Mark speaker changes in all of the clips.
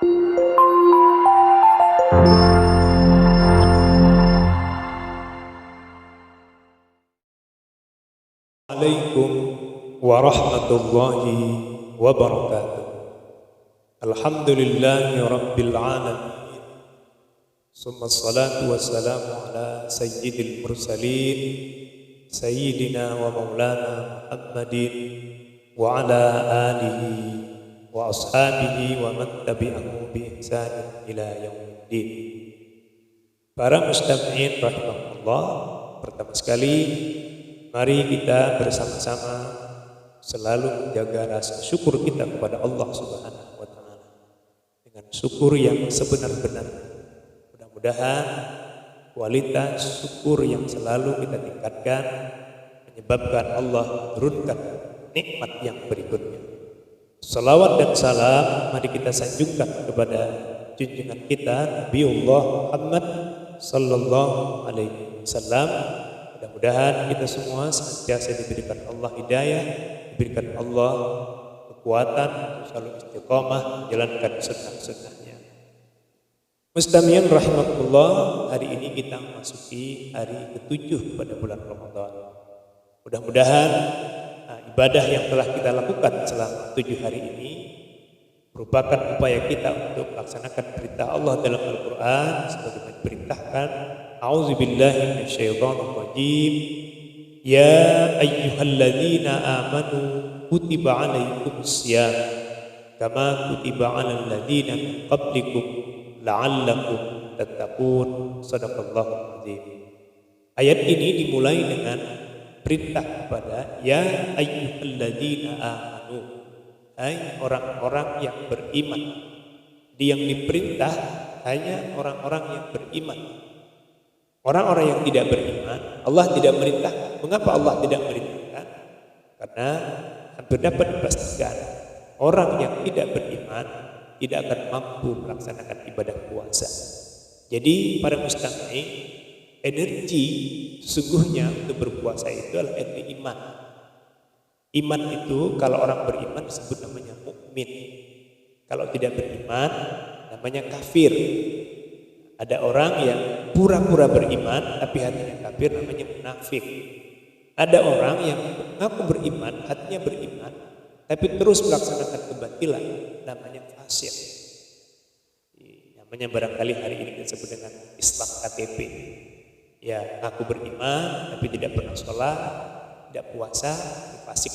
Speaker 1: Assalamualaikum warahmatullahi wabarakatuh. Alhamdulillahi rabbil alamin. Summa salatu wassalamu ala sayyidil mursalin sayyidina wa maulana Muhammadin wa ala alihi wa ashabihi wa man tabi'ahu bi ihsanin ila yaumiddin. Para mustami'in rahimahullah, pertama sekali mari kita bersama-sama selalu menjaga rasa syukur kita kepada Allah Subhanahu wa taala dengan syukur yang sebenar-benarnya. Mudah-mudahan kualitas syukur yang selalu kita tingkatkan menyebabkan Allah turunkan nikmat yang berikutnya. Salawat dan salam mari kita sanjungkan kepada junjungan kita Nabiullah Muhammad sallallahu alaihi wasallam. Mudah-mudahan kita semua senantiasa diberikan Allah hidayah, diberikan Allah kekuatan untuk selalu istiqamah menjalankan sunnah-sunnahnya. Mustami'in rahimahullah, hari ini kita memasuki hari ke-7 pada bulan Ramadan. Mudah-mudahan ibadah yang telah kita lakukan selama 7 hari ini merupakan upaya kita untuk melaksanakan perintah Allah dalam Al-Quran sebagaimana diperintahkan. A'udzubillahi minasyaitonir rajim. Ya ayyuhalladzina amanu kutiba 'alaikumusiyam kama kutiba 'alal ladzina min qablikum la'allakum tattaqun. Shadaqallahul azim. Ayat ini dimulai dengan perintah kepada ya ayyuhalladzina amanu, hai orang-orang yang beriman. Yang diperintah hanya orang-orang yang beriman. Orang-orang yang tidak beriman, Allah tidak merintahkan. Mengapa Allah tidak merintahkan? Karena hampir dapat dipastikan orang yang tidak beriman tidak akan mampu melaksanakan ibadah puasa. Jadi para mustami, energi sesungguhnya untuk berpuasa itu adalah energi iman. Iman itu kalau orang beriman disebut namanya mukmin. Kalau tidak beriman namanya kafir. Ada orang yang pura-pura beriman tapi hatinya kafir, namanya munafik. Ada orang yang mengaku beriman, hatinya beriman tapi terus melaksanakan kebatilan, namanya fasik. Namanya barangkali hari ini disebut dengan Islam KTP. Ya, mengaku beriman tapi tidak pernah sholat, tidak puasa, fasik.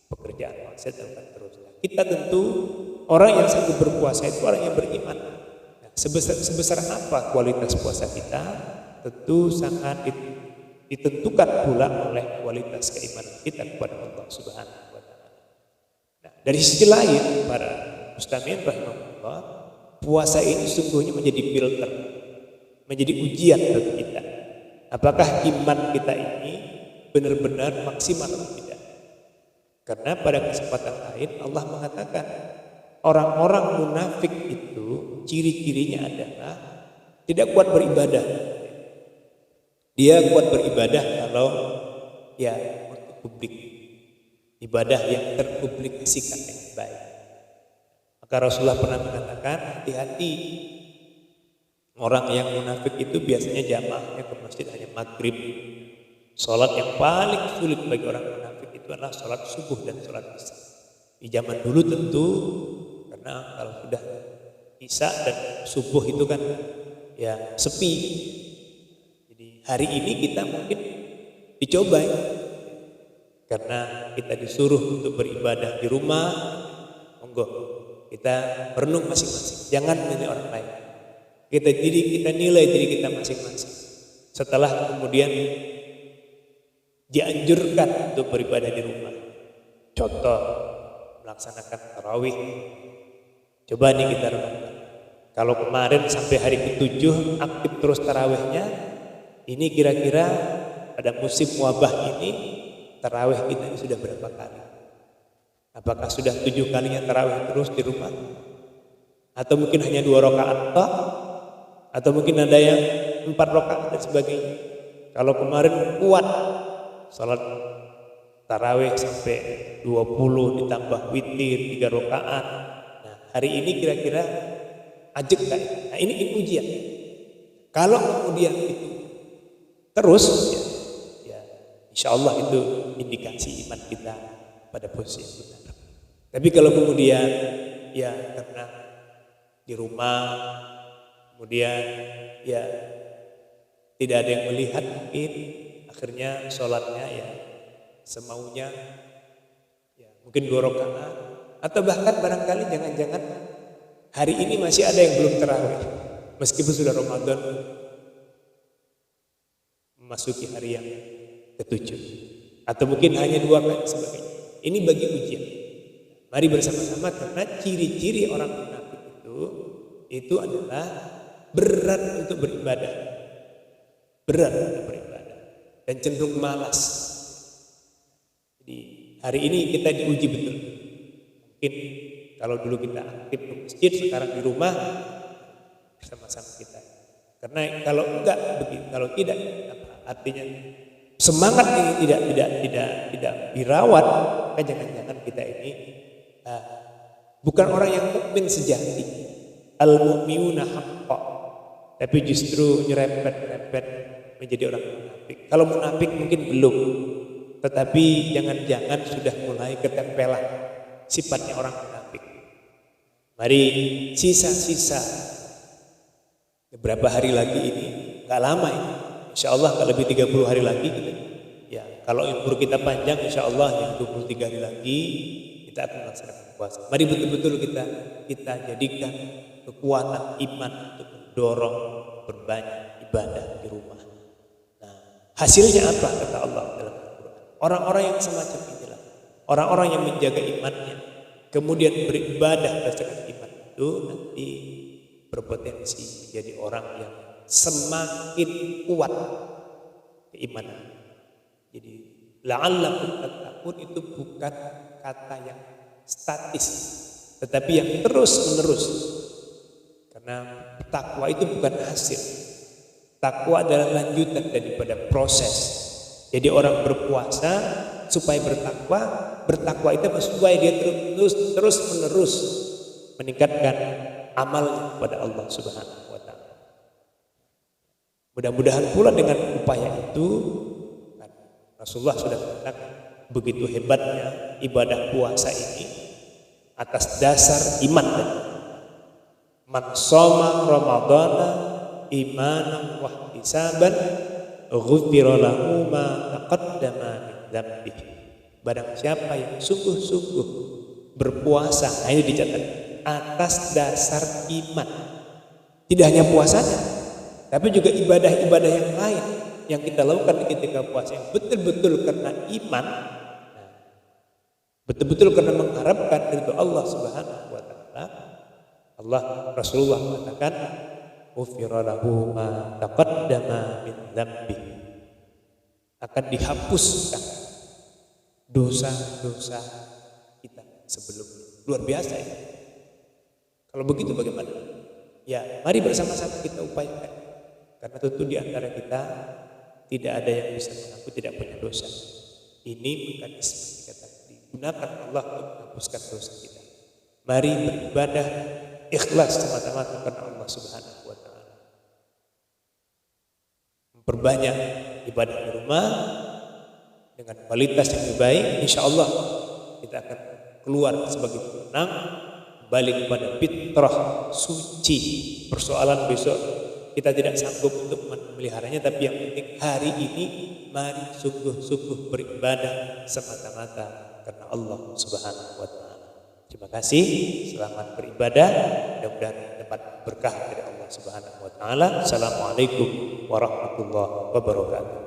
Speaker 1: Pekerjaan maksiat dan terus. Kita tentu orang yang sanggup berpuasa itu orang yang beriman. Sebesar apa kualitas puasa kita tentu sangat ditentukan pula oleh kualitas keimanan kita kepada Allah Subhanahu wa taala. Nah, dari sisi lain para mustami'in rahimahullah, puasa ini sungguhnya menjadi filter, menjadi ujian bagi kita. Apakah iman kita ini benar-benar maksimal atau tidak? Karena pada kesempatan lain Allah mengatakan orang-orang munafik itu ciri-cirinya adalah tidak kuat beribadah. Dia kuat beribadah kalau ya untuk publik, ibadah yang terpublikasikan dengan baik. Maka Rasulullah pernah mengatakan hati-hati, orang yang munafik itu biasanya jamaahnya ke masjid hanya maghrib. Salat yang paling sulit bagi orang munafik itu adalah salat subuh dan salat isya. Di zaman dulu tentu, karena kalau sudah isya dan subuh itu kan ya sepi. Jadi hari ini kita mungkin dicoba ya. Karena kita disuruh untuk beribadah di rumah, monggo kita merenung masing-masing. Jangan menilai orang lain. Kita nilai diri kita masing-masing. Setelah kemudian dianjurkan untuk beribadah di rumah. Contoh melaksanakan tarawih. Coba nih kita renungkan. Kalau kemarin sampai hari ke-7 aktif terus tarawihnya, ini kira-kira pada musim wabah ini tarawih kita sudah berapa kali? Apakah sudah 7 kalinya tarawih terus di rumah? Atau mungkin hanya 2 rakaat toh? Atau mungkin ada yang 4 rakaat dan sebagainya? Kalau kemarin kuat salat tarawih sampai 20 ditambah witir 3 rakaat. Nah, hari ini kira-kira ajak gak? Nah ini ujian. Kalau kemudian itu terus, ya insya Allah itu indikasi iman kita pada posisi yang benar. Tapi kalau kemudian ya karena di rumah, kemudian ya tidak ada yang melihat, mungkin akhirnya sholatnya ya semaunya, ya mungkin 2 rakaat, atau bahkan barangkali jangan-jangan hari ini masih ada yang belum tarawih meskipun sudah Ramadan memasuki hari yang ke-7, atau mungkin hanya 2 kali sebagainya. Ini bagi ujian. Mari bersama-sama, karena ciri-ciri orang munafik itu adalah berat untuk beribadah, dan cenderung malas. Jadi hari ini kita diuji betul. Mungkin kalau dulu kita aktif ke masjid, sekarang di rumah bersama-sama kita. Karena kalau enggak begitu, kalau tidak, artinya semangat ini tidak dirawat, maka jangan-jangan kita ini bukan orang yang mukmin sejati, al-mu'minuna haqqa, tapi justru nyerempet menjadi orang munafik. Kalau munafik mungkin belum, tetapi jangan-jangan sudah mulai ketempelan sifatnya orang munafik. Mari sisa-sisa beberapa hari lagi ini, gak lama ini, insya Allah gak lebih 30 hari lagi gitu. Ya, kalau umur kita panjang, insya Allah yang 23 hari lagi kita akan melaksanakan puasa. Mari betul-betul kita jadikan kekuatan iman untuk mendorong berbanyak ibadah di rumah. Nah, hasilnya apa kata Allah dalam Al-Quran? Orang-orang yang semacam inilah, orang-orang yang menjaga imannya, kemudian beribadah berdasarkan iman itu, nanti berpotensi menjadi orang yang semakin kuat keimanan. Jadi la'allakum tattaqun itu bukan kata yang statis, tetapi yang terus-menerus. Karena takwa itu bukan hasil. Takwa adalah lanjutan daripada proses. Jadi orang berpuasa supaya bertakwa itu supaya dia terus-menerus meningkatkan amalnya kepada Allah Subhanahu wa taala. Mudah-mudahan pula dengan upaya itu, Rasulullah sudah mengatakan begitu hebatnya ibadah puasa ini atas dasar iman. Man shoma ramadhana imanan wa ihtisaban ghufira lahu ma taqaddama min dzambihi. Barang siapa yang sungguh-sungguh berpuasa, ini dicatat atas dasar iman. Tidak hanya puasanya, tapi juga ibadah-ibadah yang lain yang kita lakukan ketika puasa yang betul-betul karena iman, betul-betul karena mengharapkan ridho Allah Subhanahu wa taala. Rasulullah mengatakan ghufira lahu ma taqaddama min dzambihi. Akan dihapuskan dosa-dosa kita sebelumnya. Luar biasa ya. Kalau begitu bagaimana? Ya, mari bersama-sama kita upayakan. Karena tentu di antara kita tidak ada yang bisa mengaku tidak punya dosa. Ini mekanisme kita digunakan Allah untuk menghapuskan dosa kita. Mari beribadah ikhlas semata-mata karena Allah Subhanahu wa taala. Memperbanyak ibadah di rumah dengan kualitas yang lebih baik, insya Allah kita akan keluar sebagai pemenang, balik kepada fitrah suci. Persoalan besok kita tidak sanggup untuk memeliharanya, tapi yang penting hari ini mari sungguh-sungguh beribadah semata-mata karena Allah Subhanahu wa taala. Terima kasih, selamat beribadah, mudah-mudahan dapat berkah dari Allah Subhanahu wa taala. Assalamualaikum warahmatullahi wabarakatuh.